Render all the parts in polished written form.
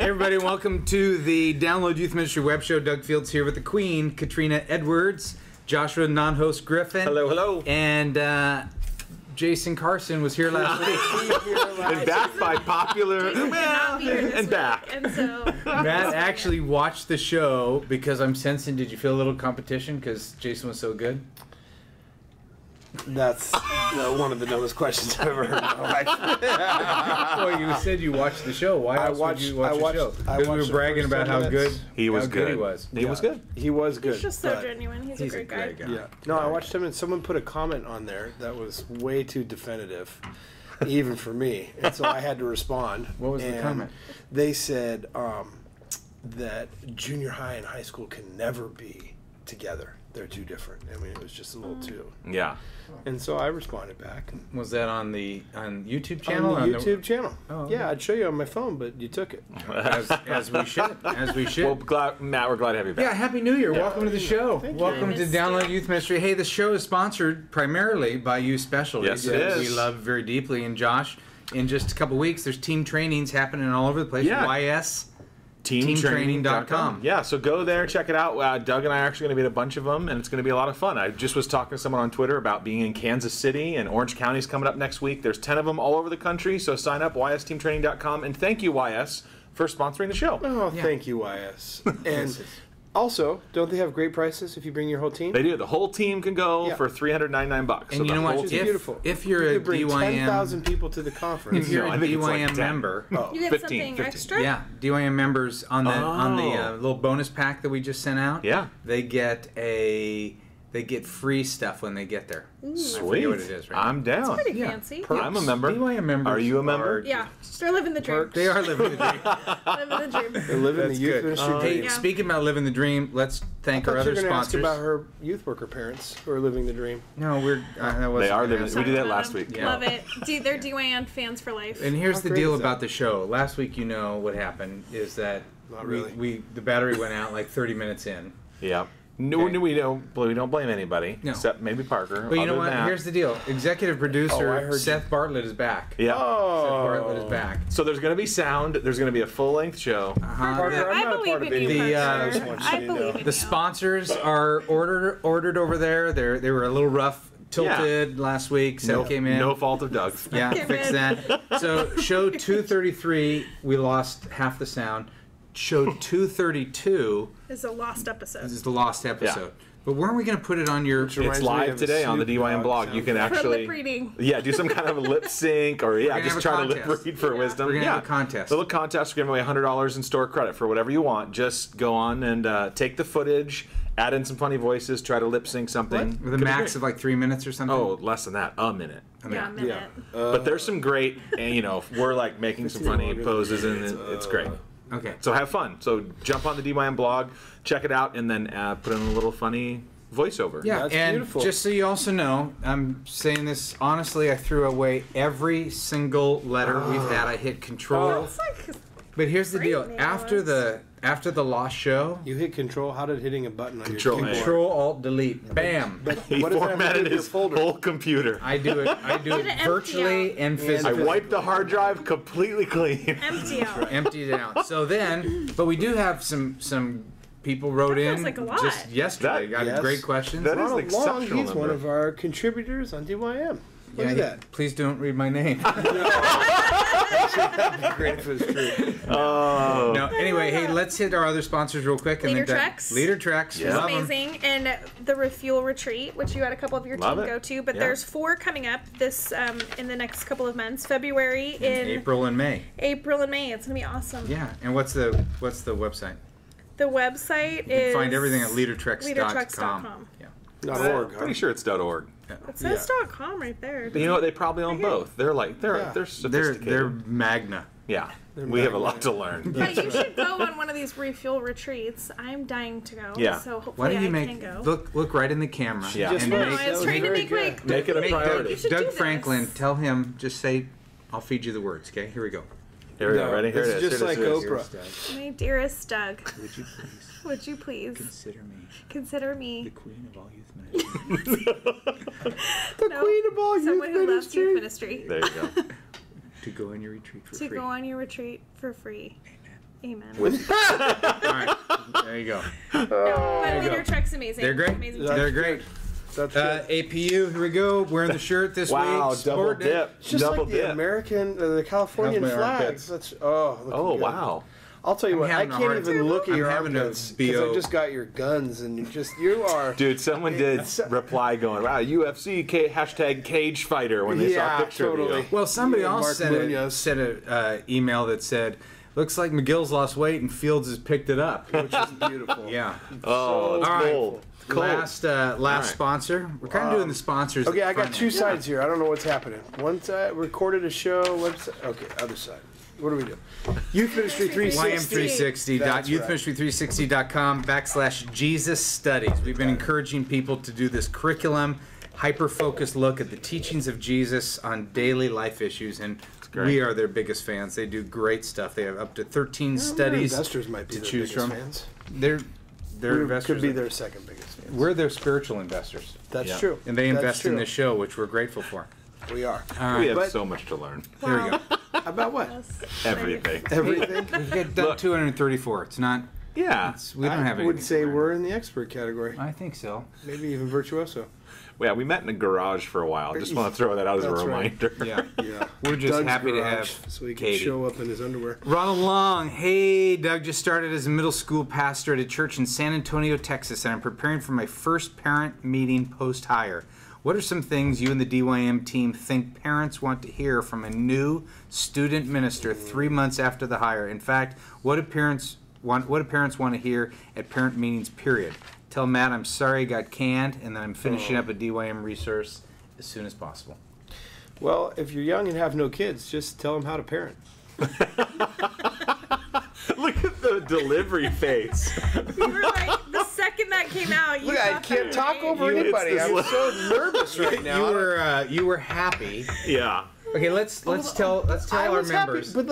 everybody, welcome to the Download Youth Ministry Web Show. Doug Fields here with the Queen, Katrina Edwards, Joshua non-host Griffin. Hello, hello. And Jason Carson was here last week. And back by popular and back. And so Matt actually watched the show because I'm sensing, did you feel a little competition because Jason was so good? That's one of the dumbest questions I've ever heard in my life. Well, you said you watched the show. Why else would you watch the show? Because we were bragging about how good he was. He was. He was good. He was good. he's just so genuine. He's a great guy. Yeah. No, I watched him and someone put a comment on there that was way too definitive, even for me. And so I had to respond. What was the comment? They said that junior high and high school can never be together. They're too different. I mean, it was just a little too. Yeah. And so I responded back. Was that on the YouTube channel? On the YouTube channel. Oh, okay. Yeah, I'd show you on my phone, but you took it. As we should. As we should. Well, Matt, we're glad to have you back. Yeah, Happy New Year. Welcome to the show. Thank you. Welcome to Download Youth Ministry. Hey, the show is sponsored primarily by Youth Specialties. Yes, it is. We love very deeply. And Josh, in just a couple weeks, there's team trainings happening all over the place. Yeah. YS. Teamtraining.com. Yeah, so go there, check it out. Doug and I are actually going to be at a bunch of them, and it's going to be a lot of fun. I just was talking to someone on Twitter about being in Kansas City, and Orange County is coming up next week. There's 10 of them all over the country, so sign up, ysteamtraining.com. And thank you, YS, for sponsoring the show. Oh, thank you, YS. And also, don't they have great prices if you bring your whole team? They do. The whole team can go for $399. And you know what? Beautiful. If you're you a could bring DYM, 10,000 people to the conference. if you're No, a I think it's like DYM 10. member, You get 15, something 15. extra? yeah, DYM members on the little bonus pack that we just sent out. Yeah. they get free stuff when they get there. Sweet. I forget what it is right I'm down. Pretty fancy. I'm a member. DYM members. Are you a member? Yeah, they're living the dream. They are living the dream. Living the dream. They're living the That's youth good. ministry Hey, dream. Yeah. speaking about living the dream, let's thank I our thought you other were going to ask sponsors. about her youth worker parents who are living the dream. No, we're that wasn't They are gonna living. We did that last week. Yeah. Love it. They're DYN fans for life. And here's How the great deal is that? about the show. Last week, you know what happened is that Not really. we the battery went out like 30 minutes in. Yeah. No, Okay. we don't blame anybody No. except maybe Parker. But you know Other what? than that- Here's the deal. Executive Oh, I producer heard Seth Bartlett is back. Yeah. Seth Bartlett is back. So there's going to be sound. There's going to be a full-length show. Parker, I'm I not a believe part of in any you, of this. Parker. I just want you I to know. believe in The you. sponsors are ordered over there. They were a little rough, tilted last week. Seth came in. No fault of Doug's. Yeah, Came fix in. that. So show 233, we lost half the sound. Show 232 It's a lost episode. is the lost episode. But weren't we going to put it on your... Which reminds It's me live of today on the Snoop DYM Dogg blog. sound You can effect. For actually lip reading. do some kind of a lip sync or gonna just have a try to lip contest. read for wisdom. We're gonna have a contest. Little contest. We're giving away $100 in store credit for whatever you want. Just go on and take the footage, add in some funny voices, try to lip sync something. With a max of like 3 minutes or something? Oh, less than that. A minute. Yeah, a minute. Yeah. But there's some great, and we're like making some funny poses, and it's great. Okay. So have fun. So jump on the DYM blog, check it out, and then put in a little funny voiceover. Yeah, That's and beautiful. just so you also know, I'm saying this honestly, I threw away every single letter we've had. I hit control. It's like But here's the deal. Great After the lost show, You hit control. How did hitting a button on Control your A. keyboard? Control Alt Delete. Bam. But He what does that have to do formatted with your his folder? whole computer. I do it Did it empty virtually out? and I physically. wiped the hard drive completely clean. empty out. Emptied it out. So then, but we do have some people wrote That in feels like a lot. just yesterday. Got Yes. great questions. That is Ronald an Long, exceptional he's one number. of our contributors on DYM. Look Yeah, at that. Please don't read my name. That'd be great if it was true. Oh. No, anyway, hey, let's hit our other sponsors real quick. Leader then Treks. Leader Treks. Yeah. It's Love 'em. amazing. And the Refuel Retreat, which you had a couple of your Love team it. go to, but Yeah. there's 4 coming up this in the next couple of months. February in April and May. April and May. It's gonna be awesome. Yeah, and what's the website? The website You can is find everything at leadertrex.com. leadertrex.com. Yeah. .org. Pretty sure it's .org. It says .com right there. But you know what? They probably own both. They're Yeah. They're sophisticated. Magna. Yeah. We have a lot to learn. Yeah, you should go on one of these refuel retreats. I'm dying to go. Yeah. So Why hopefully don't you I can go. look right in the camera? Yeah. Just And went. No, make, I was That trying to very make good. like Make it a make priority. should Doug do this. Franklin, tell him, just say, I'll feed you the words, okay? Here we go. Here we go. No, Ready? Here it's it is. just Here it is. like Here it is. Oprah. My dearest Doug, Would you please would you please consider me consider me queen of all youth ministry? The No, queen of all someone youth who loves youth ministry. ministry There you go. to go on your retreat for to free. go on your retreat for free? Amen. All right, there you go. But leader truck's amazing. They're great. Amazing. They're great. That's good. APU, here we go. Wearing the shirt this Wow, week. double Sporting it. dip. It's just Double like dip. the American, the Californian How's my flags. armpits? That's looking Oh, good. wow. I'll tell you I'm what, I having a can't hard- even look at I'm your having a armpits because BO. I just got your guns and you are. Dude, someone did reply going, wow, UFC hashtag cage fighter when they saw Yeah, a picture totally. of you. Well, somebody Yeah, else Mark sent Munoz. an email that said, looks like McGill's lost weight and Fields has picked it up. Which is beautiful. Yeah. Oh, it's All right. cold. Cold. Last right. sponsor. We're kind of doing the sponsors. Okay, at I got front two end. sides here. I don't know what's happening. One side recorded a show. Website. Okay, other side. What do we do? Youth Ministry 360. That's right. YM360.youthministry360.com/Jesus Studies. We've been encouraging people to do this curriculum, hyper-focused look at the teachings of Jesus on daily life issues, and great. we are their biggest fans. They do great stuff. They have up to 13 studies Investors might be to their choose biggest from. fans. They're We investors. could be their second biggest fans. We're their spiritual investors, That's Yeah. true. and they That's invest in true. this show, which we're grateful for. We are. All We right, have But- so much to learn. there we go. About what? Everything. Everything. We've done 234. It's not. Yeah. We don't have I anything. would say to learn. we're in the expert category. I think so. Maybe even virtuoso. Yeah, we met in a garage for a while. Just want to throw that out as a That's right. reminder. Yeah. Yeah. We're just Doug's happy to garage, have so he can Katie. show up in his underwear. Ronald Long. Hey, Doug just started as a middle school pastor at a church in San Antonio, Texas, and I'm preparing for my first parent meeting post-hire. What are some things you and the DYM team think parents want to hear from a new student minister 3 months after the hire? In fact, what do parents want to hear at parent meetings, period? Tell Matt I'm sorry I got canned, and then I'm finishing up a DYM resource as soon as possible. Well, if you're young and have no kids, just tell them how to parent. Look at the delivery face. You were like, the second that came out, you Look, I thought can't that, talk right? over You- anybody. it's I'm this- so nervous right now. You were happy. Yeah. Okay, let's tell I our was happy, members. but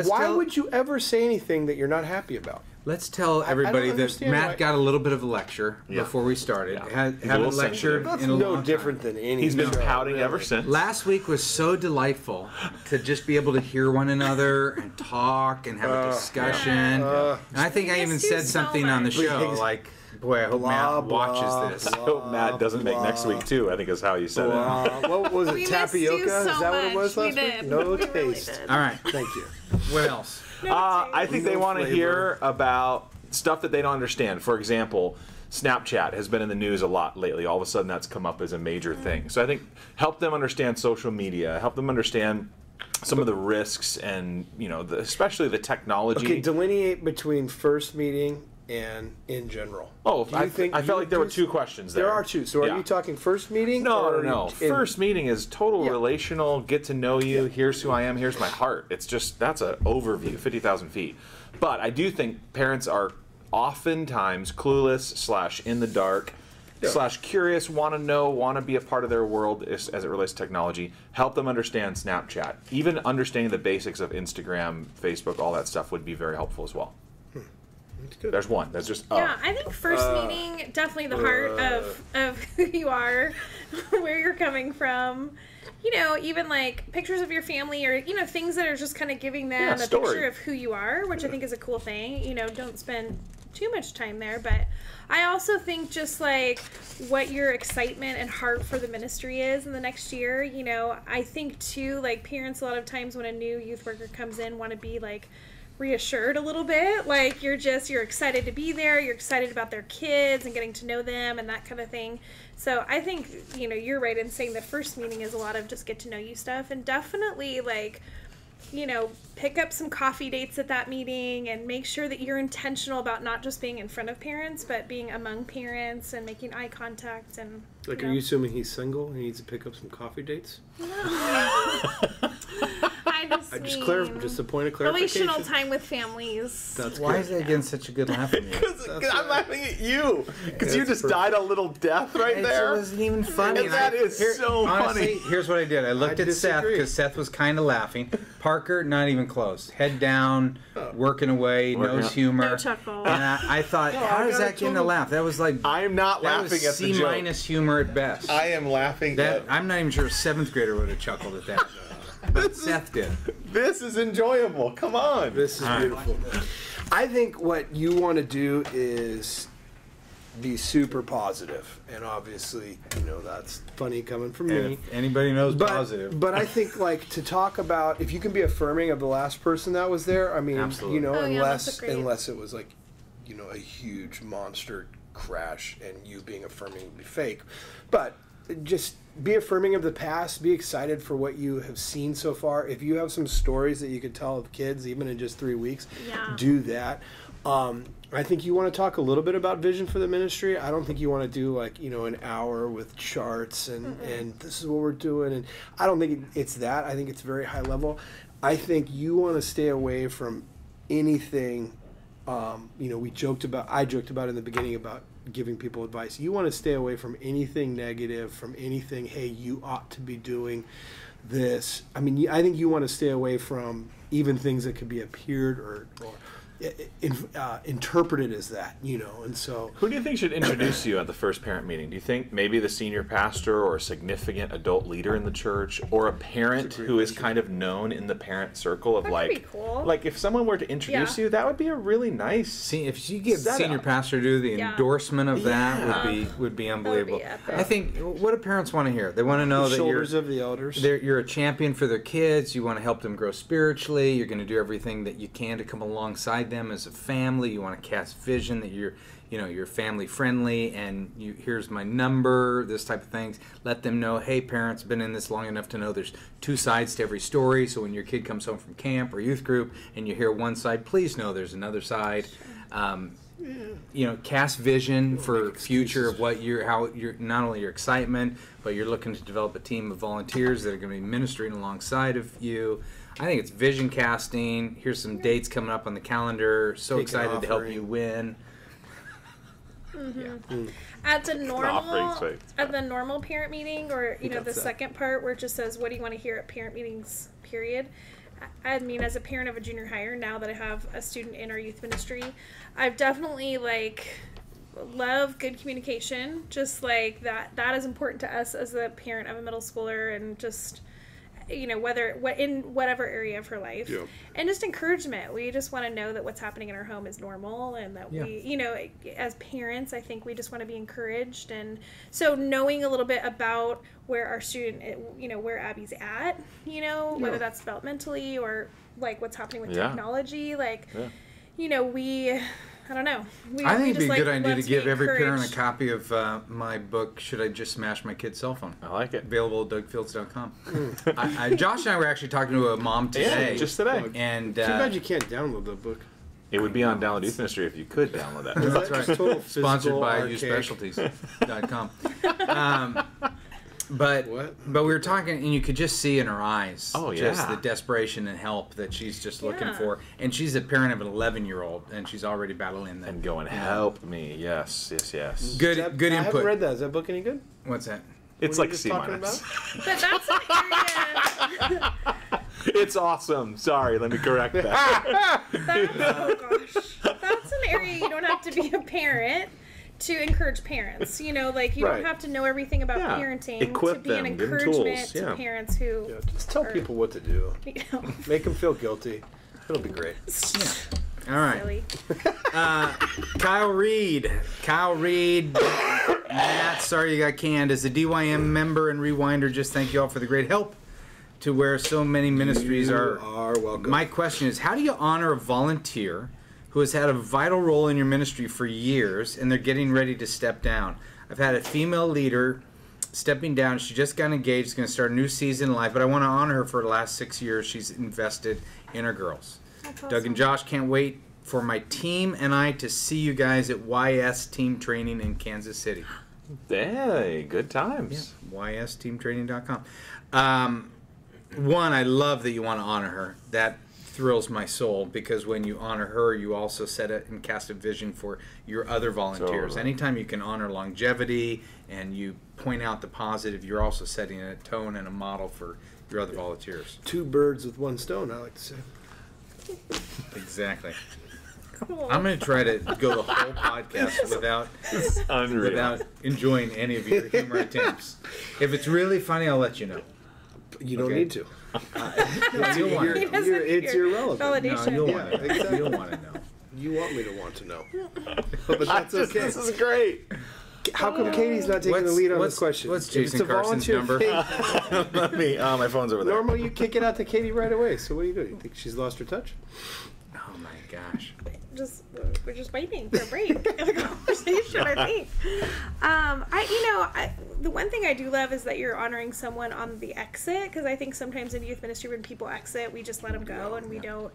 why tell- would you ever say anything that you're not happy about? Let's tell don't everybody that understand Matt why- got a little bit of a lecture Yeah. before we started. Yeah. Haven't He's a little lectured sensitive. That's in a no long different time. than any. He's been show, pouting really. ever since. Last week was so delightful to just be able to hear one another and talk and have a discussion. And I think I We even missed you said so something on the much. show like, boy, I hope Blah, Matt blah, watches this. I hope Matt doesn't make next week too, I think is how you said it. What was it? We missed Tapioca? you Is so that what it was much. last We week? did. No We really taste. did. All right, Thank you. what else? I think they No want to flavor. hear about stuff that they don't understand. For example, Snapchat has been in the news a lot lately. All of a sudden, that's come up as a major thing. So I think help them understand social media, help them understand some of the risks, and especially the technology. Okay, delineate between first meeting and in general. Oh, Do you think I felt you like there were just- two questions there. There are two. So are Yeah. you talking first meeting? No. or in- First meeting is total Yeah. relational, get to know you, here's who I am, here's my heart. It's just, that's an overview, 50,000 feet. But I do think parents are oftentimes clueless / in the dark / curious, want to know, want to be a part of their world as it relates to technology. Help them understand Snapchat. Even understanding the basics of Instagram, Facebook, all that stuff would be very helpful as well. Good. There's one. That's just Yeah, I think first meeting, definitely the heart of who you are, where you're coming from. Even like pictures of your family or, things that are just kind of giving them a story. picture of who you are, which I think is a cool thing. Don't spend too much time there. But I also think just like what your excitement and heart for the ministry is in the next year. I think too, like parents a lot of times when a new youth worker comes in want to be like reassured a little bit, like you're excited to be there, you're excited about their kids and getting to know them and that kind of thing. So I think you're right in saying the first meeting is a lot of just get to know you stuff, and definitely like pick up some coffee dates at that meeting and make sure that you're intentional about not just being in front of parents but being among parents and making eye contact. And Like, are you assuming he's single and he needs to pick up some coffee dates? I just Just just a point of clarification. relational time with families. That's Why good. is that getting such a good laugh from you? I'm laughing at you because you just died a little death right It there. wasn't even funny. And that is so honestly, funny. Here's what I did. I looked I at Seth disagree. because Seth was kind of laughing. Parker, not even close. Head down, working away, Working no out. humor. No chuckle. And I thought, how does that get a laugh? That was like I'm not that laughing was at the joke. C- humor at best. I am laughing That at. I'm not even sure a seventh grader would have chuckled at that. but Seth did. This is enjoyable. Come on. This is beautiful. I think what you want to do is be super positive, and obviously, that's funny coming from me. If anybody knows positive. But I think to talk about, if you can be affirming of the last person that was there, I mean, Absolutely. unless it was a huge monster crash and you being affirming would be fake, but just be affirming of the past. Be excited for what you have seen so far. If you have some stories that you could tell of kids, even in just 3 weeks, do that. I think you want to talk a little bit about vision for the ministry. I don't think you want to do an hour with charts and this is what we're doing. And I don't think it's that. I think it's very high level. I think you want to stay away from anything. I joked about in the beginning about giving people advice. You want to stay away from anything negative, from anything, hey, you ought to be doing this. I mean, I think you want to stay away from even things that could be appeared or interpreted as that, and so. Who do you think should introduce you at the first parent meeting? Do you think maybe the senior pastor or a significant adult leader in the church, or a parent who is kind of known in the parent circle of That'd be cool. if someone were to introduce you, that would be a really nice. See, if you give the senior pastor to do the endorsement of that would be unbelievable. I think what do parents want to hear? They want to know that shoulders of the elders. You're a champion for their kids. You want to help them grow spiritually. You're going to do everything that you can to come alongside them as a family. You want to cast vision that you're family friendly, and here's my number, this type of things. Let them know, hey, parents, been in this long enough to know there's two sides to every story. So when your kid comes home from camp or youth group and you hear one side, please know there's another side. Cast vision for future of how you're not only your excitement, but you're looking to develop a team of volunteers that are going to be ministering alongside of you. I think it's vision casting. Here's some dates coming up on the calendar. So excited to help you win. At the normal parent meeting, or the second part where it just says, what do you want to hear at parent meetings, period. I mean, as a parent of a junior higher, now that I have a student in our youth ministry, I've definitely love good communication. Just that is important to us as a parent of a middle schooler, and just in whatever area of her life, and just encouragement. We just want to know that what's happening in our home is normal, and that we, as parents, I think we just want to be encouraged. And so knowing a little bit about where our student, where Abby's at, whether that's developmentally or what's happening with technology, I don't know. I think it'd be a good idea to give every parent a copy of my book, Should I Just Smash My Kid's Cell Phone? I like it. Available at dougfields.com. Josh and I were actually talking to a mom today. Yeah, just today. And too bad you can't download the book. It would be on Download Youth Ministry if you could download that. That's right. Sponsored by uspecialties.com. But we were talking, and you could just see in her eyes just the desperation and help that she's just looking for. And she's a parent of an 11-year-old, and she's already battling that. And going, help me. Yes. Good input. I haven't read that. Is that book any good? What's that? It's like C-. But that's an area. It's awesome. Sorry, let me correct that. That's an area you don't have to be a parent to encourage parents. You don't have to know everything about parenting to be an encouragement to parents who just tell people what to do. Make them feel guilty. It'll be great. All right. Kyle Reed, Matt, sorry you got canned. As a DYM member and rewinder, just thank you all for the great help to where so many ministries are welcome. My question is, how do you honor a volunteer who has had a vital role in your ministry for years, and they're getting ready to step down? I've had a female leader stepping down. She just got engaged, is going to start a new season in life, but I want to honor her for the last 6 years. She's invested in her girls. That's awesome. Doug and Josh, can't wait for my team and I to see you guys at YS Team Training in Kansas City. Hey, good times. Yeah, YSTeamtraining.com. One, I love that you want to honor her. That thrills my soul, because when you honor her, you also set it and cast a vision for your other volunteers. Totally. Anytime you can honor longevity and you point out the positive, you're also setting a tone and a model for your other volunteers. 2 birds with 1 stone, I like to say. Exactly. Cool. I'm going to try to go the whole podcast without enjoying any of your humor attempts. If it's really funny, I'll let you know. You don't need to. You'll want to know. It's irrelevant. Validation. No, you'll want to know. Exactly. You'll want to know. You want me to want to know. But that's okay. This is great. How come Katie's not taking the lead on this question? What's If Jason it's a Carson's volunteer number? thing, Let me. My phone's over there. normally you kick it out to Katie right away. So what do? You think she's lost her touch? Oh my gosh. We're just waiting for a break in the conversation. I think. The one thing I do love is that you're honoring someone on the exit, because I think sometimes in youth ministry when people exit, we just let them go and we don't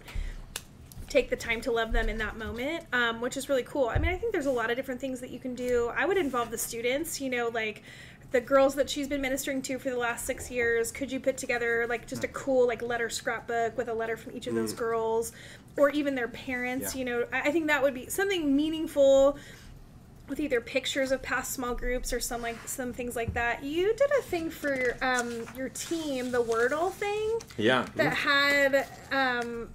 take the time to love them in that moment, which is really cool. I mean, I think there's a lot of different things that you can do. I would involve the students, like the girls that she's been ministering to for the last 6 years. Could you put together like just a cool like letter scrapbook with a letter from each of those girls, or even their parents? Yeah. I think that would be something meaningful, with either pictures of past small groups or some things like that. You did a thing for your team, the Wordle thing. Yeah. That had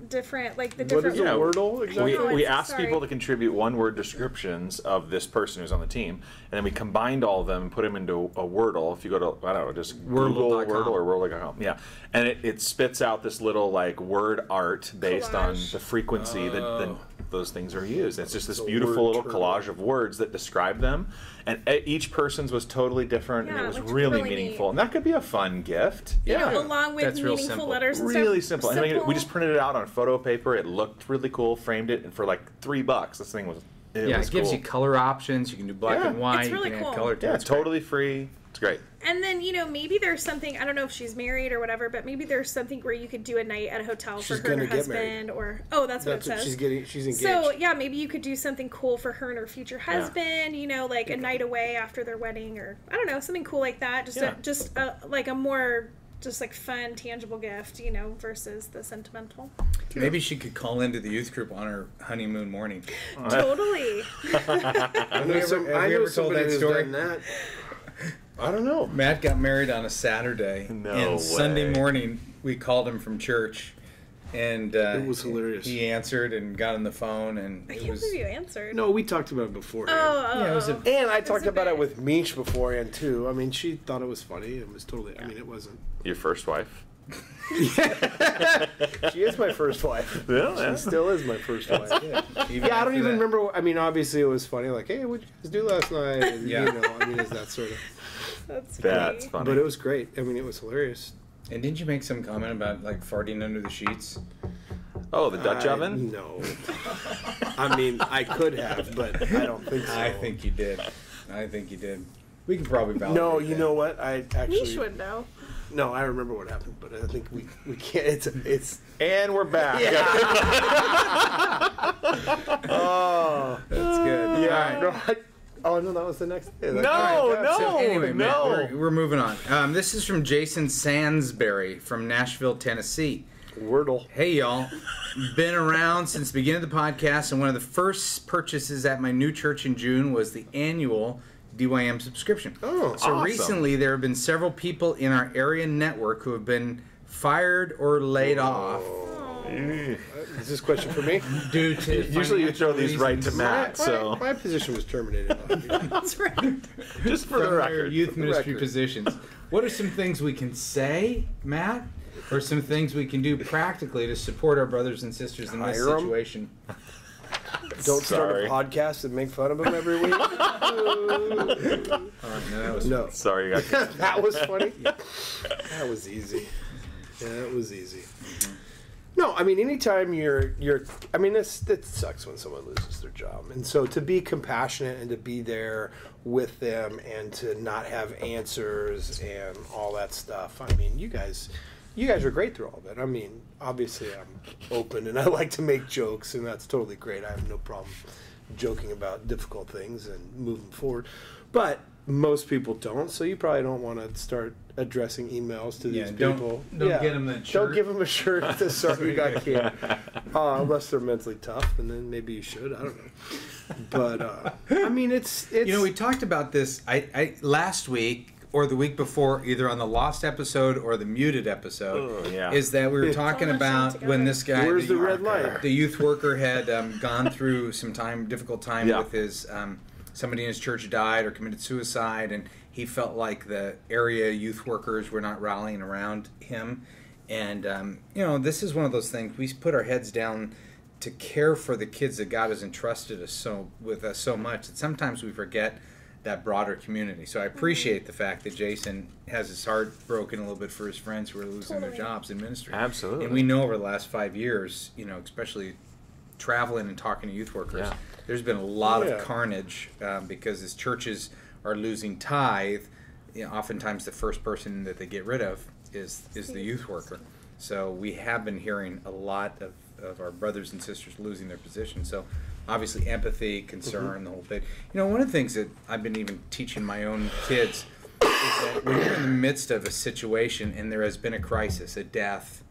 different What different. is a Wordle exactly? We asked people to contribute one-word descriptions of this person who's on the team, and then we combined all of them and put them into a Wordle. If you go to, I don't know, just Google Wordle or Wordle.com. Yeah. And it spits out this little word art based on the frequency that those things are used. It's just this beautiful little collage of words that describe them, and each person's was totally different, and it was really meaningful. Neat. And that could be a fun gift. Along with That's real meaningful simple. letters and stuff. Really simple. And I mean, we just printed it out on photo paper. It looked really cool. Framed it, and for like $3, this thing was. It gives you color options. You can do black and white. It's really you can cool. add color to it. Yeah, It's great. totally free. It's great. And then, maybe there's something, I don't know if she's married or whatever, but maybe there's something where you could do a night at a hotel She's for her and her gonna get married. husband, or, that's what it says. She's engaged. So, maybe you could do something cool for her and her future husband, like a night away after their wedding, or, I don't know, something cool like that. Just a more, just like fun, tangible gift, versus the sentimental. Maybe she could call into the youth group on her honeymoon morning. Totally. I know Have we ever told somebody that who's story? done that. I don't know. Matt got married on a Saturday. No and way. Sunday morning, we called him from church. And It was hilarious. He answered and got on the phone. And I it can't was, believe you answered. No, we talked about it beforehand. yeah, it was a, And I talked a about bit. it with Mish beforehand too. I mean, she thought it was funny. It was totally. I mean, it wasn't. Your first wife. She is my first wife. Yeah. She still is my first wife. Yeah, even I don't after even that. remember. I mean, obviously it was funny. Like, hey, what did you guys do last night? And, Yeah. I mean, it's that sort of. That's That's funny. funny. But it was great. I mean, it was hilarious. And didn't you make some comment about like farting under the sheets? Oh, the Dutch oven? No. I mean, I could have, but I don't think so. I think you did. We can probably validate No, that. you know what? I actually. Niche would know. No, I remember what happened, but I think we can't. It's. And we're back. Oh. That's good. Yeah. No, oh no, that was the next day. No. So anyway, Matt, no. we're moving on. This is from Jason Sansberry from Nashville, Tennessee. Wordle. Hey y'all, been around since the beginning of the podcast, and one of the first purchases at my new church in June was the annual DYM subscription. Oh, so awesome. recently there have been several people in our area network who have been fired or laid off Is this question for me? due to Usually you throw these right to reasons Matt, so My position was terminated. That's right. just for the from their record. youth ministry record. positions. What are some things we can say, Matt? Or some things we can do practically to support our brothers and sisters in this Hire 'em? situation? Don't start Sorry. a podcast and make fun of them every week. No, that was No, Sorry, you got that was funny. That was easy. Yeah, that was easy. No, I mean, anytime you're. I mean, that sucks when someone loses their job, and so to be compassionate and to be there with them and to not have answers and all that stuff. I mean, you guys are great through all of it. I mean, obviously, I'm open and I like to make jokes, and that's totally great. I have no problem joking about difficult things and moving forward, but most people don't. So you probably don't want to start addressing emails to these people. Don't get them that shirt. Don't give them a shirt that sorry you got canned. Unless they're mentally tough, and then maybe you should. I don't know. But I mean, it's we talked about this I last week or the week before, either on the lost episode or the muted episode. Oh, yeah. Is that we were talking All about together. when this guy, Where's the red light? the youth worker, had gone through some difficult time Yeah. with his somebody in his church died or committed suicide, and he felt like the area youth workers were not rallying around him. And, this is one of those things. We put our heads down to care for the kids that God has entrusted us with us so much that sometimes we forget that broader community. So I appreciate the fact that Jason has his heart broken a little bit for his friends who are losing their jobs in ministry. Absolutely. And we know over the last 5 years, especially traveling and talking to youth workers, there's been a lot of carnage because as churches are losing tithe, oftentimes the first person that they get rid of is the youth worker. So we have been hearing a lot of our brothers and sisters losing their position. So obviously empathy, concern, the whole thing. One of the things that I've been even teaching my own kids is that when you're in the midst of a situation and there has been a crisis, a death,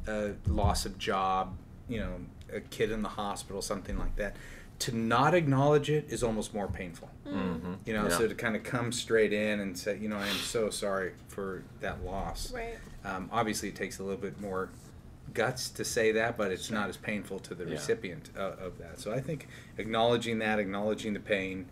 a loss of job, a kid in the hospital, something like that, to not acknowledge it is almost more painful. So to kind of come straight in and say, I am so sorry for that loss. Right. Obviously, it takes a little bit more guts to say that, but it's not as painful to the recipient of that. So I think acknowledging the pain,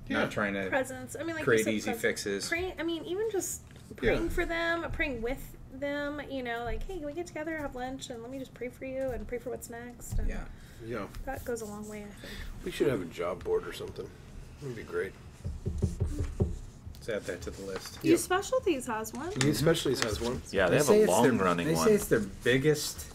not trying to presence. I mean, like create easy fixes. Praying, even just praying for them, praying with them. Like, hey, can we get together, have lunch, and let me just pray for you and pray for what's next. And that goes a long way, I think. We should have a job board or something. That'd be great. Let's add that to the list. Youth Specialties has one. Youth Specialties has one. Yeah, they have a long-running one. They say it's their biggest,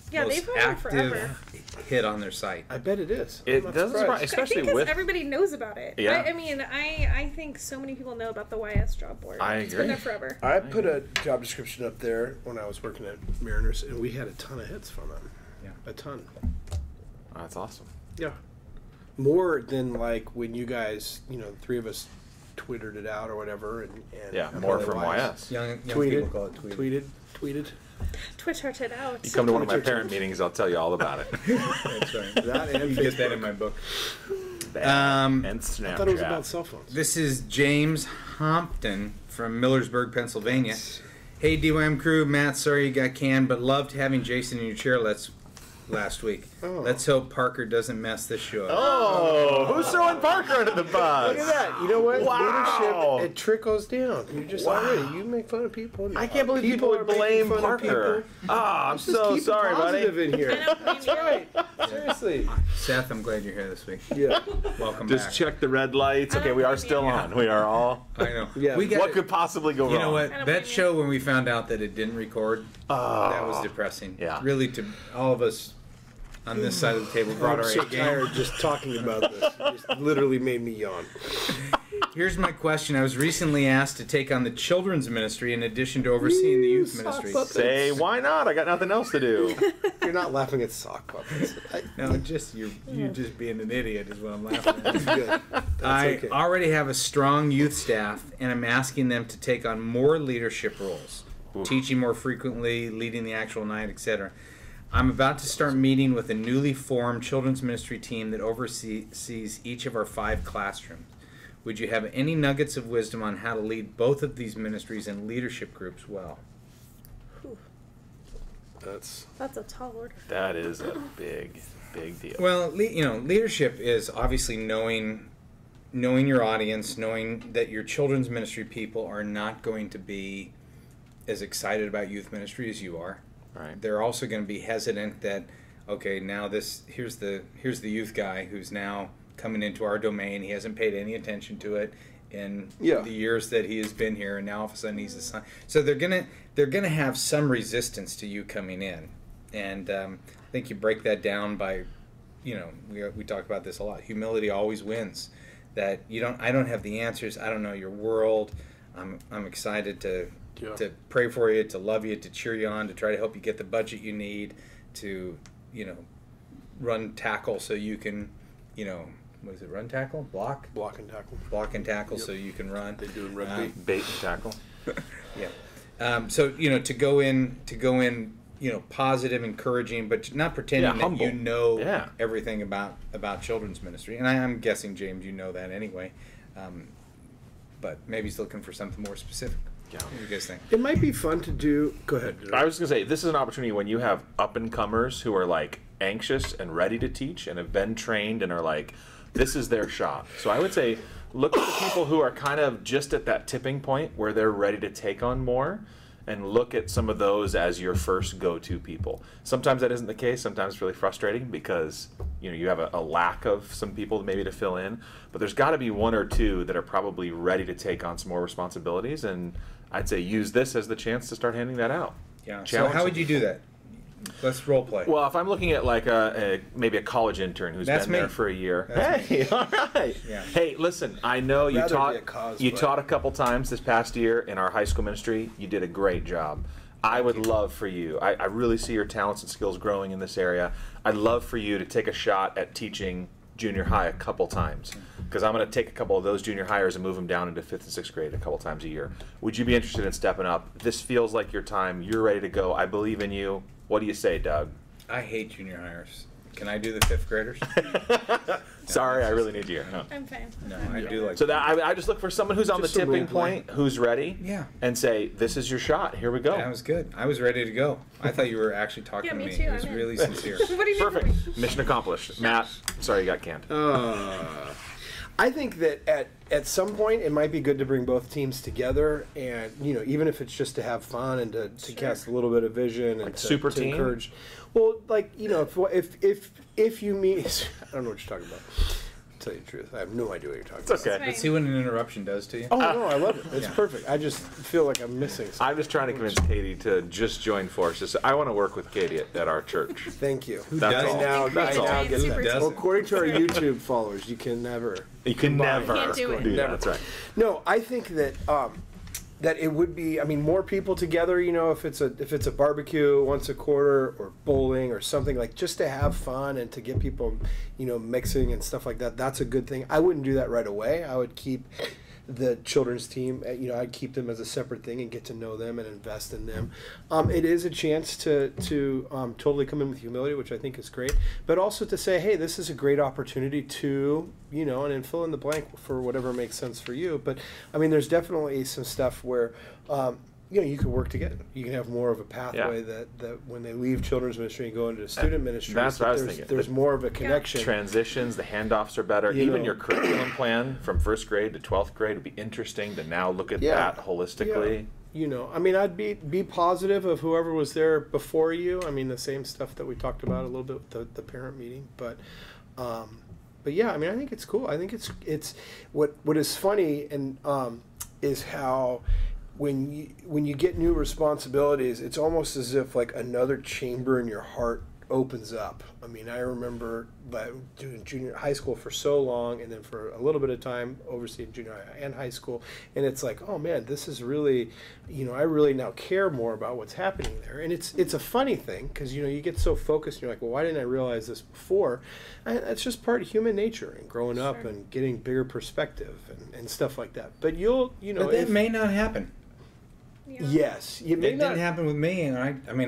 they've most had one forever. active hit on their site. I bet it is. It doesn't surprise, especially I think with everybody knows about it. Yeah. I think so many people know about the YS job board. I It's been agree. there forever. I put a job description up there when I was working at Mariners, and we had a ton of hits from it. Yeah. A ton. That's awesome. Yeah. More than like when you guys, the three of us twittered it out or whatever. And More from YS. Young Tweeted, people call it tweeted. Twittered it out. You come to one of my parent meetings, I'll tell you all about it. That's right. That and You get that in my book. And I Snapchat. thought it was about cell phones. This is James Hompton from Millersburg, Pennsylvania. Hey, DYM crew, Matt, sorry you got canned, but loved having Jason in your chair last week. Oh. Let's hope Parker doesn't mess this show up. Oh, who's throwing Parker under the bus? Look at that. You know what? Wow. Leadership, it trickles down. You just already, you make fun of people. I can't believe people would are making blame fun of Parker. people. Ah, I'm Just so keep it sorry, positive buddy. in here. That's right. Seriously. Seth, I'm glad you're here this week. Yeah. Welcome Just back. check the red lights. Okay, we are still on. We are all. I know. Yeah. We got What could possibly go wrong? You know what? I don't That blame show when we found out that it didn't record, that was depressing. Yeah. Really, to all of us on this side of the table, brought I'm our so A game. tired just talking about this. It just literally made me yawn. Here's my question. I was recently asked to take on the children's ministry in addition to overseeing the youth sock ministry. puppet. Say, why not? I got nothing else to do. You're not laughing at sock puppets. No, just you're just being an idiot is what I'm laughing at. Good. That's I okay. already have a strong youth staff, and I'm asking them to take on more leadership roles, teaching more frequently, leading the actual night, etc. I'm about to start meeting with a newly formed children's ministry team that oversees each of our 5 classrooms. Would you have any nuggets of wisdom on how to lead both of these ministries and leadership groups well? That's That's a tall order. That is a big deal. Well, leadership is obviously knowing your audience, knowing that your children's ministry people are not going to be as excited about youth ministry as you are. Right. They're also going to be hesitant that, okay, now here's the youth guy who's now coming into our domain. He hasn't paid any attention to it in the years that he has been here, and now all of a sudden he's assigned. So they're gonna have some resistance to you coming in, and I think you break that down by, we talk about this a lot. Humility always wins. That I don't have the answers. I don't know your world. I'm excited to pray for you, to love you, to cheer you on, to try to help you get the budget you need, to run tackle so you can, what is it? Run tackle, block and tackle. block and tackle so you can run. They do in rugby. Bait and tackle. Yeah. So to go in, positive, encouraging, but not pretending that humble. you know everything about children's ministry. And I'm guessing, James, you know that anyway. But maybe he's looking for something more specific. Yeah. What do you guys think? It might be fun to do. Go ahead. I was going to say, this is an opportunity when you have up-and-comers who are, like, anxious and ready to teach and have been trained and are like, this is their shot. So I would say look at the people who are kind of just at that tipping point where they're ready to take on more, and look at some of those as your first go-to people. Sometimes that isn't the case. Sometimes it's really frustrating because you have a lack of some people maybe to fill in. But there's got to be one or two that are probably ready to take on some more responsibilities, and I'd say use this as the chance to start handing that out. Yeah. So how would you do that? Let's role play. Well, if I'm looking at like maybe a college intern who's been there for a year. Hey, all right. Yeah. Hey, listen, I know you taught a couple times this past year in our high school ministry. You did a great job. I would love for you. I really see your talents and skills growing in this area. I'd love for you to take a shot at teaching junior high a couple times, because I'm going to take a couple of those junior hires and move them down into 5th and 6th grade a couple times a year. Would you be interested in stepping up? This feels like your time. You're ready to go. I believe in you. What do you say, Doug? I hate junior hires. Can I do the 5th graders? Sorry, I really need you here. No. I'm fine. No, I do like. So that I just look for someone who's on the tipping point, who's ready, and say, "This is your shot. Here we go." That was good. I was ready to go. I thought you were actually talking to me. Too. It was really sincere. What do you Perfect. Mission accomplished. Matt, sorry you got canned. I think that at some point it might be good to bring both teams together, and even if it's just to have fun and to cast a little bit of vision and super to team? encourage. Well, if you meet, I don't know what you're talking about. To tell you the truth, I have no idea what you're talking about. It's okay. Let's see what an interruption does to you. Oh no, I love it. It's perfect. I just feel like I'm missing something. I'm just trying to convince Katie to just join forces. I want to work with Katie at our church. Thank you. That's all. That's all. Well, according to our YouTube followers, you can never. You can never Can't do it. do that. That's right. No, I think that that it would be. I mean, more people together. If it's a barbecue once a quarter or bowling or something, like just to have fun and to get people, mixing and stuff like that. That's a good thing. I wouldn't do that right away. I would keep the children's team. I'd keep them as a separate thing and get to know them and invest in them. It is a chance to totally come in with humility, which I think is great, but also to say, hey, this is a great opportunity to, and then fill in the blank for whatever makes sense for you. But I mean, there's definitely some stuff where, you can work together. You can have more of a pathway that when they leave children's ministry and go into student ministry, that's what I was thinking. There's more of a connection. Transitions, the handoffs are better. Even your curriculum plan from 1st grade to 12th grade would be interesting to now look at that holistically. I mean, I'd be positive of whoever was there before you. I mean, the same stuff that we talked about a little bit with the parent meeting, but yeah, I mean, I think it's cool. I think it's what is funny and is how when you get new responsibilities, it's almost as if like another chamber in your heart opens up. I mean, I remember doing junior high school for so long, and then for a little bit of time overseeing junior high and high school, and it's like, oh man, this is really, I really now care more about what's happening there. And it's a funny thing because you get so focused, and you're like, well, why didn't I realize this before? And that's just part of human nature and growing up and getting bigger perspective and stuff like that. But but that may not happen. Yeah. Yes, it didn't happen with me, and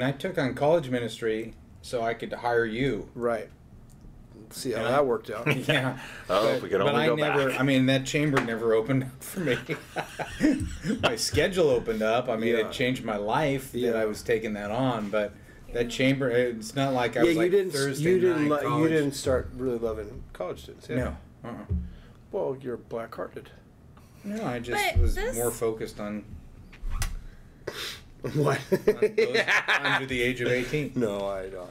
I took on college ministry so I could hire you. Right. See how that worked out. Yeah. If we could only go back. I mean, that chamber never opened up for me. My schedule opened up. I mean, it changed my life that I was taking that on, but that chamber, it's not like I was like Thursday night college. You didn't start really loving college students, yeah? No. Well, you're black-hearted. No, I just was more focused on... What? Under the age of 18. No, I don't.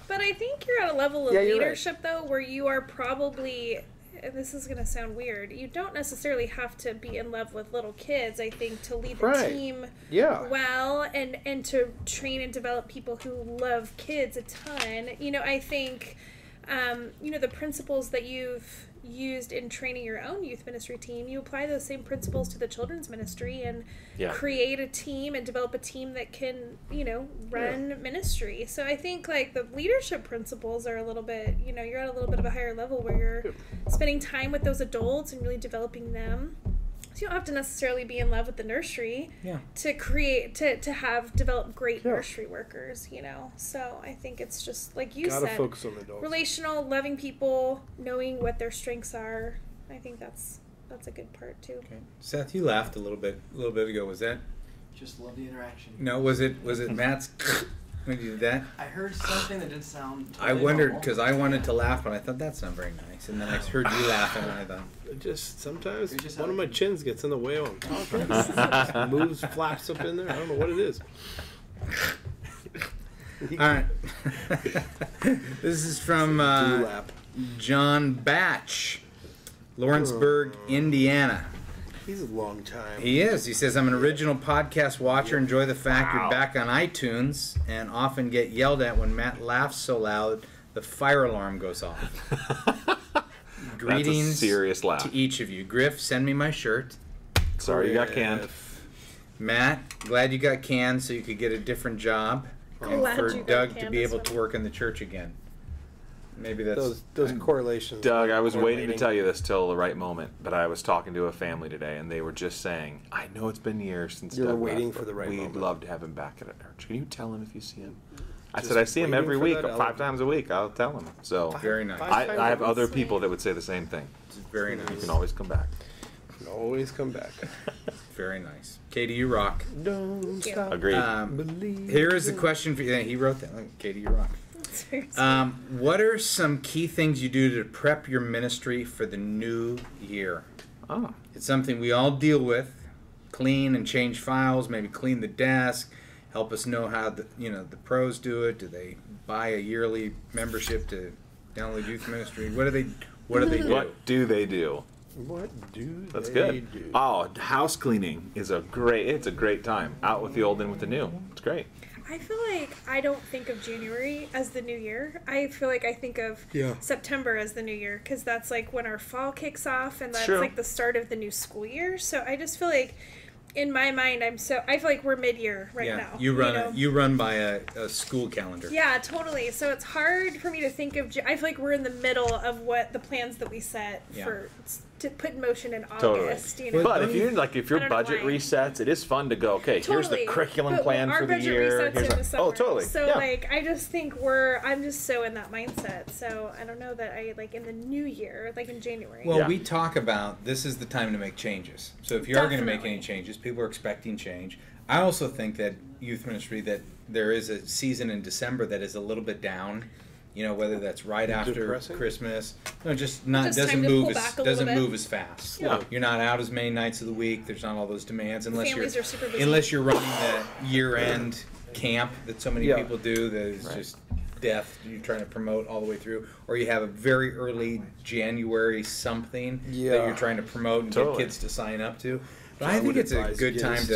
But I think you're at a level of leadership, though, where you are probably, and this is going to sound weird, you don't necessarily have to be in love with little kids, I think, to lead the team well and to train and develop people who love kids a ton. I think, the principles that you've used in training your own youth ministry team, you apply those same principles to the children's ministry and create a team and develop a team that can, run ministry. So I think like the leadership principles are a little bit, you're at a little bit of a higher level where you're spending time with those adults and really developing them. So you don't have to necessarily be in love with the nursery to create, to have developed great nursery workers, So I think it's just, like you said, focus on the adults. Relational, loving people, knowing what their strengths are. I think that's a good part too. Okay. Seth, you laughed a little bit ago. Was that? Just love the interaction. No, was it Matt's? when you did that? I heard something that didn't sound. I Totally wondered normal. because I wanted to laugh, but I thought that's not very nice. And then I heard you laughing, and I thought, Just sometimes You're just one of my having- chins gets in the way while I'm talking. Moves, flaps up in there. I don't know what it is. all right. This is from Dewlap. John Batch, Lawrenceburg, Indiana. He's a long time. He is. He says, I'm an original podcast watcher. Enjoy the fact you're back on iTunes and often get yelled at when Matt laughs so loud the fire alarm goes off. Greetings That's a serious laugh. to each of you. Griff, send me my shirt. Sorry you got canned. Matt, glad you got canned so you could get a different job. And Glad for you got Doug to canned be as able to well. work in the church again. Maybe that's... Those correlations. Doug, I was waiting to correlating. tell you this till the right moment, but I was talking to a family today, and they were just saying, I know it's been years since You were Doug waiting left, for the but right we'd moment." love to have him back at our church. Can you tell him if you see him? I Just said, I see him waiting every for week, that 5 element. times a week. I'll tell him. So Very nice. I have other Sweet. people that would say the same thing. Very You nice. can always come back. Always come back. Very nice. Katie, you rock. Don't Thank you. stop. Agreed. Believe. Here is the question for you. Yeah, he wrote that. Katie, you rock. What are some key things you do to prep your ministry for the new year? Oh, It's something we all deal with. Clean and change files, maybe clean the desk, help us know how the pros do it. Do they buy a yearly membership to download youth ministry? What do they do? what do they do? What do That's they good. do? Oh, house cleaning is a great time. Out with the old, in with the new. It's great. I feel like I don't think of January as the new year. I feel like I think of Yeah. September as the new year because that's like when our fall kicks off and that's True. like the start of the new school year. So I just feel like in my mind I feel like we're mid-year right now. You run know? you run by a school calendar. Yeah, totally. So it's hard for me to think of. I feel like we're in the middle of what the plans that we set Yeah. to put in motion in Totally. August. You know? But if your I don't know budget why. resets, it is fun to go. Okay, here's the Totally. curriculum But plan our for the budget year. resets Here's in a- the summer. oh, totally. So yeah. like, I just think I'm just so in that mindset. So I don't know that I like in the new year, like in January. Well, Yeah. we talk about this is the time to make changes. So if you are going to make Definitely. any changes, people are expecting change. I also think that youth ministry, that there is a season in December that is a little bit down. You know, whether that's right after Depressing? Christmas, no, just not Just doesn't time to move pull as back a little doesn't bit. move as fast. Yeah. You're not out as many nights of the week. There's not all those demands unless Families you're are super busy. unless you're running the year-end camp that so many Yeah. people do. That is Right. just death. You're trying to promote all the way through, or you have a very early January something that Yeah. you're trying to promote and Totally. get kids to sign up to. But I I think would it's a advise good time against-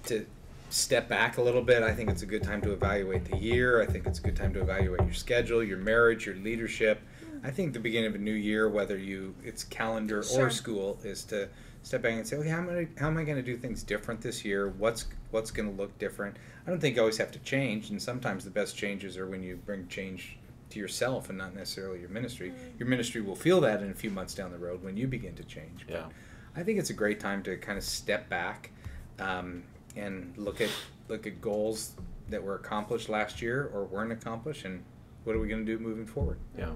to step back a little bit. I think it's a good time to evaluate the year. I think it's a good time to evaluate your schedule, your marriage, your leadership. I think the beginning of a new year, whether it's calendar Sure. or school, is to step back and say, okay, how am I going to do things different this year? What's going to look different? I don't think you always have to change, and sometimes the best changes are when you bring change to yourself and not necessarily your ministry. Your ministry will feel that in a few months down the road when you begin to change. But Yeah. I think it's a great time to kind of step back and look at goals that were accomplished last year or weren't accomplished, and what are we going to do moving forward? Yeah.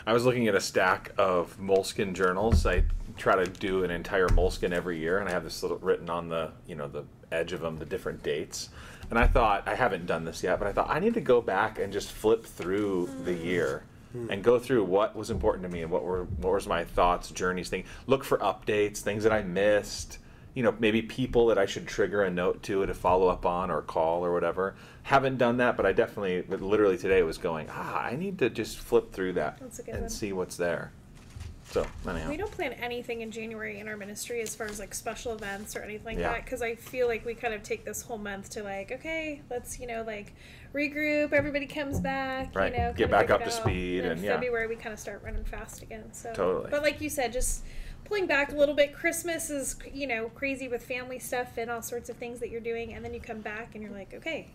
I was looking at a stack of Moleskine journals. I try to do an entire Moleskine every year, and I have this little written on the the edge of them, the different dates. And I thought, I haven't done this yet, but I thought I need to go back and just flip through the year and go through what was important to me and what was my thoughts, journeys, things. Look for updates, things that I missed. Maybe people that I should trigger a note to follow up on or call or whatever. Haven't done that, but I definitely, literally today was going, I need to just flip through that That's a good and one. see what's there. So, anyhow. We don't plan anything in January in our ministry as far as like special events or anything like Yeah. that because I feel like we kind of take this whole month to like, okay, let's like regroup, everybody comes back, Right. kind Get of back figure up it to out. speed And and, in yeah. February we kind of start running fast again. So Totally. But like you said, just pulling back a little bit. Christmas is crazy with family stuff and all sorts of things that you're doing, and then you come back and you're like, okay,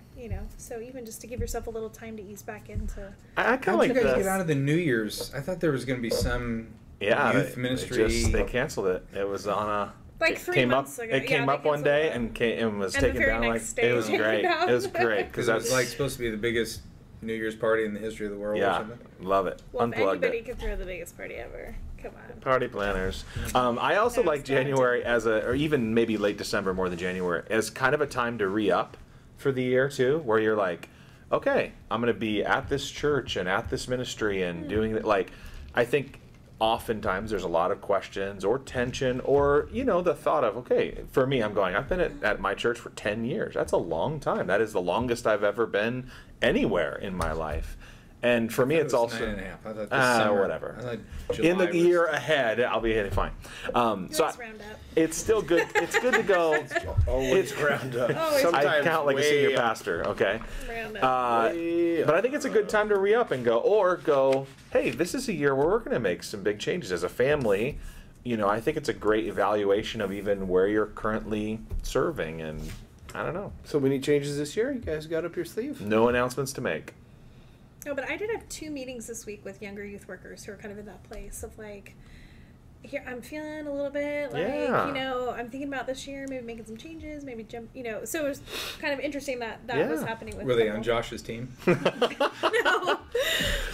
so even just to give yourself a little time to ease back into. I kind How of did like you guys the, get out of the New Year's? I thought there was going to be some youth ministry. They canceled it. It was on a Like it 3 came months up. ago. It came Yeah, up they one day canceled and was And the taken very down. next day It was taken great. down. It was great because because it was like supposed to be the biggest New Year's party in the history of the world or yeah, something. love it. Well, if Unplugged anybody it. could throw the biggest party ever, come on. Party planners. I also No, like it's not. January or even maybe late December more than January as kind of a time to re-up for the year too, where you're like, okay, I'm going to be at this church and at this ministry and doing it. Like, I think oftentimes there's a lot of questions or tension or, the thought of, okay, for me, I'm going, I've been at my church for 10 years. That's a long time. That is the longest I've ever been anywhere in my life. And for me, it's also 9.5. I thought this summer, whatever. I thought In the July year ahead, I'll be hitting fine. So round up. it's still good. It's good to go. Always round up. Always I count like a senior way up. pastor. Okay. Round up. But I think it's a good time to re-up and go, hey, this is a year where we're going to make some big changes as a family. I think it's a great evaluation of even where you're currently serving, and I don't know. So many changes this year? You guys got up your sleeve? No announcements to make. No, but I did have 2 meetings this week with younger youth workers who are kind of in that place of like, here I'm feeling a little bit like, Yeah. I'm thinking about this year, maybe making some changes, maybe jump, so it was kind of interesting that Yeah. was happening with Were they couple. on Josh's team? No,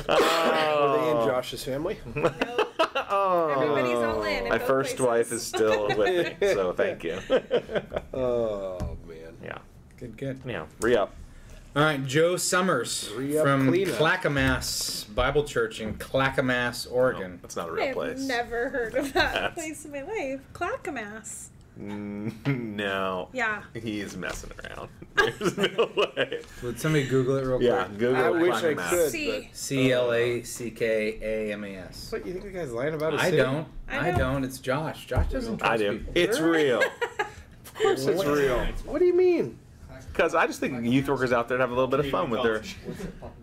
Were they in Josh's family? no. Everybody's all in. My both first places. wife is still with me, so thank you. Oh, man. Yeah. Good. Yeah. Re-up. All right, Joe Summers Re-up from cleanup. Clackamas Bible Church in Clackamas, Oregon. That's not a real I've place. never heard of that place in my life. Clackamas. No. Yeah. He's messing around. There's no way. Would somebody Google it real Yeah, quick? Google I wish I Clackamas. could. See. CLACKAMAS. What, you think the guy's lying about his I city? don't. I I know. don't. It's Josh. Josh doesn't trust I do. people. It's real. Of course it's real. What do you mean? Because I just think youth workers out there have a little bit of fun with their.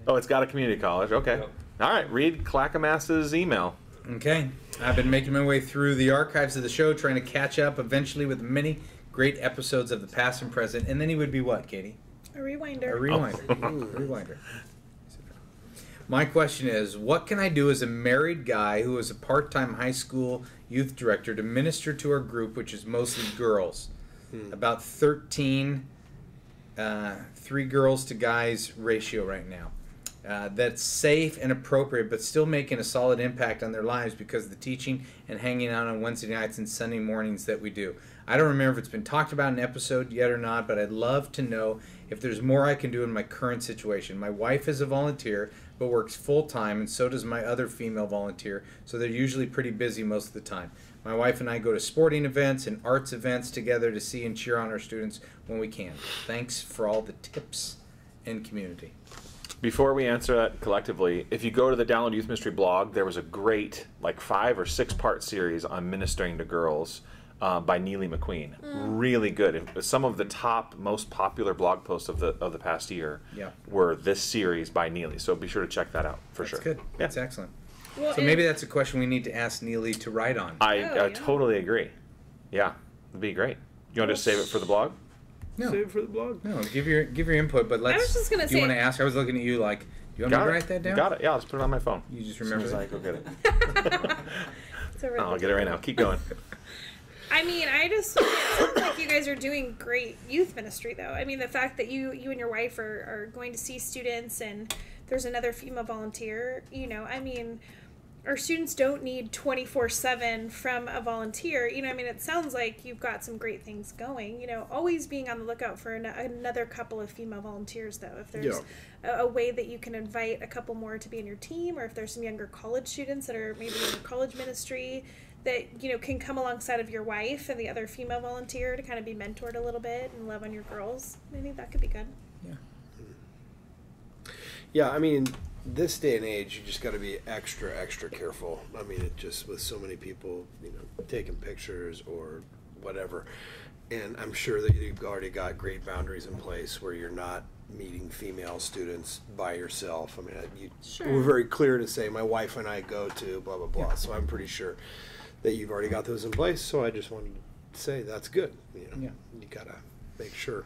Oh, it's got a community college. Okay. All right. Read Clackamas's email. Okay. I've been making my way through the archives of the show, trying to catch up eventually with many great episodes of the past and present. And then he would be what, Katie? A rewinder. A rewinder. A rewinder. My question is, what can I do as a married guy who is a part-time high school youth director to minister to our group, which is mostly girls? About 13, 3 girls to guys ratio right now. That's safe and appropriate, but still making a solid impact on their lives because of the teaching and hanging out on Wednesday nights and Sunday mornings that we do. I don't remember if it's been talked about in an episode yet or not, but I'd love to know if there's more I can do in my current situation. My wife is a volunteer, but works full-time, and so does my other female volunteer, so they're usually pretty busy most of the time. My wife and I go to sporting events and arts events together to see and cheer on our students when we can. Thanks for all the tips and community. Before we answer that collectively, if you go to the Download Youth Ministry blog, there was a great, 5 or 6 part series on ministering to girls by Neely McQueen. Really good. Some of the top, most popular blog posts of the past year were this series by Neely. So be sure to check that out for sure. That's good. Yeah. That's excellent. Well, So maybe that's a question we need to ask Neely to write on. I totally agree. Yeah, it'd be great. You want to just save it for the blog? No, Save it for the blog. no, give your input, but let's. was just gonna do you say- want to ask? I was looking at you like, do you want me to write that down? Got it. Yeah, I'll just put it on my phone. You just As soon remember as I that? go get it. It's a I'll get it right now. Keep going. I mean, it sounds like you guys are doing great youth ministry, though. I mean, the fact that you and your wife are going to see students and there's another female volunteer, I mean, our students don't need 24/7 from a volunteer. I mean, it sounds like you've got some great things going. Always being on the lookout for another couple of female volunteers, though. If there's a way that you can invite a couple more to be in your team, or if there's some younger college students that are maybe in your college ministry that, can come alongside of your wife and the other female volunteer to kind of be mentored a little bit and love on your girls. I think that could be good. Yeah, I mean, this day and age, you just got to be extra careful. I mean, it just with so many people, taking pictures or whatever. And I'm sure that you've already got great boundaries in place where you're not meeting female students by yourself. I mean, Sure. we're very clear to say my wife and I go to blah, blah, blah. So I'm pretty sure that you've already got those in place. So I just wanted to say that's good. You got to make sure.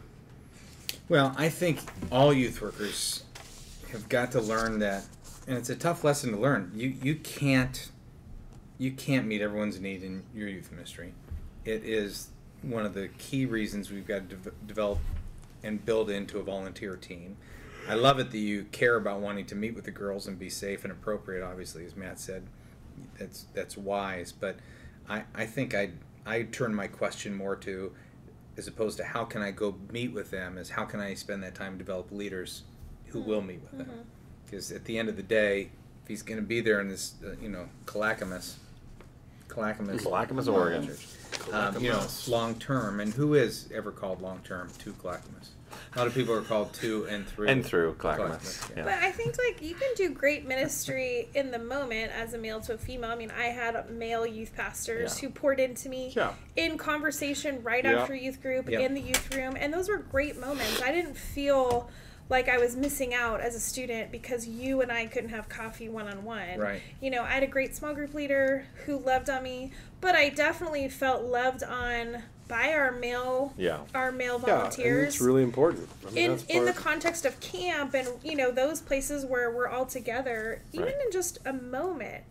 Well, I think all youth workers have got to learn that, and it's a tough lesson to learn. You can't meet everyone's need in your youth ministry. It is one of the key reasons we've got to develop and build into a volunteer team. I love it that you care about wanting to meet with the girls and be safe and appropriate. Obviously, as Matt said, that's wise. But I think I turn my question more to as opposed to how can I go meet with them, is how can I spend that time to develop leaders who will meet with them. Because at the end of the day, if he's going to be there in this, Clackamas, Oregon. Long term, and who is ever called long term to Clackamas? A lot of people are called to and through Clackamas. Yeah. But I think you can do great ministry in the moment as a male to a female. I mean, I had male youth pastors who poured into me in conversation right after youth group in the youth room, and those were great moments. I didn't feel like I was missing out as a student because you and I couldn't have coffee one-on-one. Right. I had a great small group leader who loved on me, but I definitely felt loved on by our male volunteers. Yeah, and it's really important. In the context of camp and those places where we're all together, even in just a moment,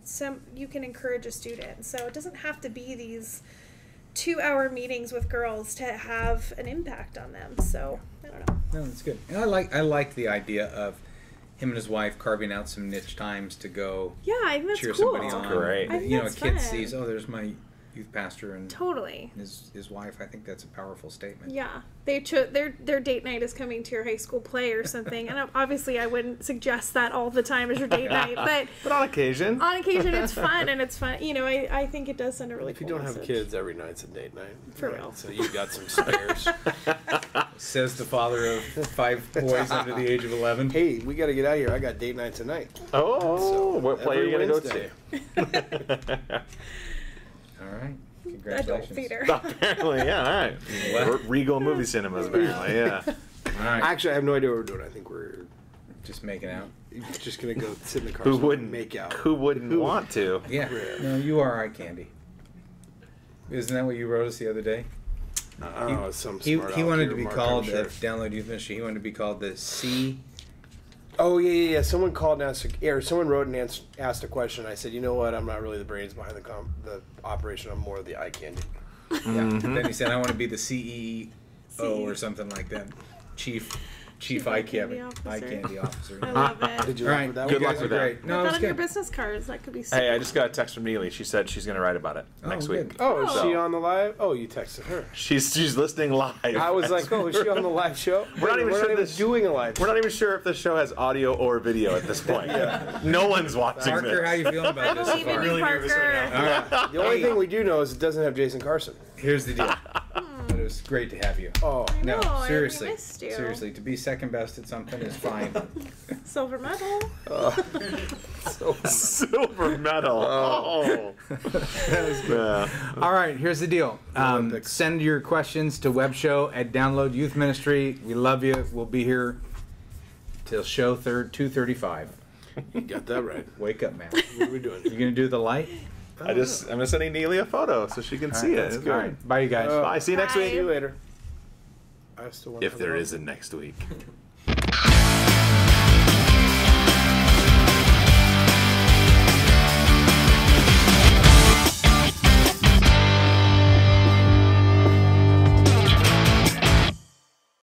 you can encourage a student. So it doesn't have to be these 2-hour meetings with girls to have an impact on them. So I don't know. No, that's good. And I like the idea of him and his wife carving out some niche times to go I think that's cheer cool. somebody on. Great. I think A that's kid fun. sees, there's my youth pastor and Totally. his wife. I think that's a powerful statement. Yeah, they their date night is coming to your high school play or something, and obviously I wouldn't suggest that all the time as your date night, but on occasion, it's fun, and it's fun. I think it does send a really. If you cool don't have message. kids, every night's a date night. For real. So you've got some spares. Says the father of 5 boys under the age of 11. Hey, we got to get out of here. I got date night tonight. What play are you going to go Wednesday. to? All right. Adult Congratulations. theater. Apparently, all right. Regal movie cinemas, apparently, yeah. All right. Actually, I have no idea what we're doing. I think we're Just making out. just going to go sit in the car. Who and wouldn't make out? Who wouldn't want to? Yeah. No, you are eye candy. Isn't that what you wrote us the other day? Some He smart wanted aleck to be Mark, called I'm sure. Download Youth Ministry. He wanted to be called the C. Oh, yeah. Someone called and asked, or someone wrote and asked a question. I said, you know what? I'm not really the brains behind the operation. I'm more of the eye candy. Yeah. Then he said, I want to be the CEO or something like that. Chief eye candy officer. I love it. Did you All like right. that Good one? luck with that. Great. No, Put it that was on your good. business cards. That could be. Hey, I just got a text from Neely. She said she's going to write about it next good. week. Oh, is Oh. she on the live? Oh, you texted her. She's listening live. I was like, oh, is she on the live show? We're not even sure even this- doing a live We're show. not even sure if the show has audio or video at this point. No one's watching Parker, this. how you feeling about this so Believe in far? you, Really nervous right Parker. now. All right. The only thing we do know is it doesn't have Jason Carson. Here's the deal. It was great to have you. Oh, No, I seriously. missed you. Seriously, to be second best at something is fine. Silver medal. Silver medal. Oh. Yeah. All right, here's the deal. Olympics. Send your questions to webshow at Download Youth Ministry. We love you. We'll be here till show 2:35. you got that right. Wake up, man. What are we doing? You gonna do the light? I'm just sending Neely a photo so she can see it. That's It's good. All good. right. Bye, you guys. Bye. See you next Bye. week. See you later. I still want If there is a next week.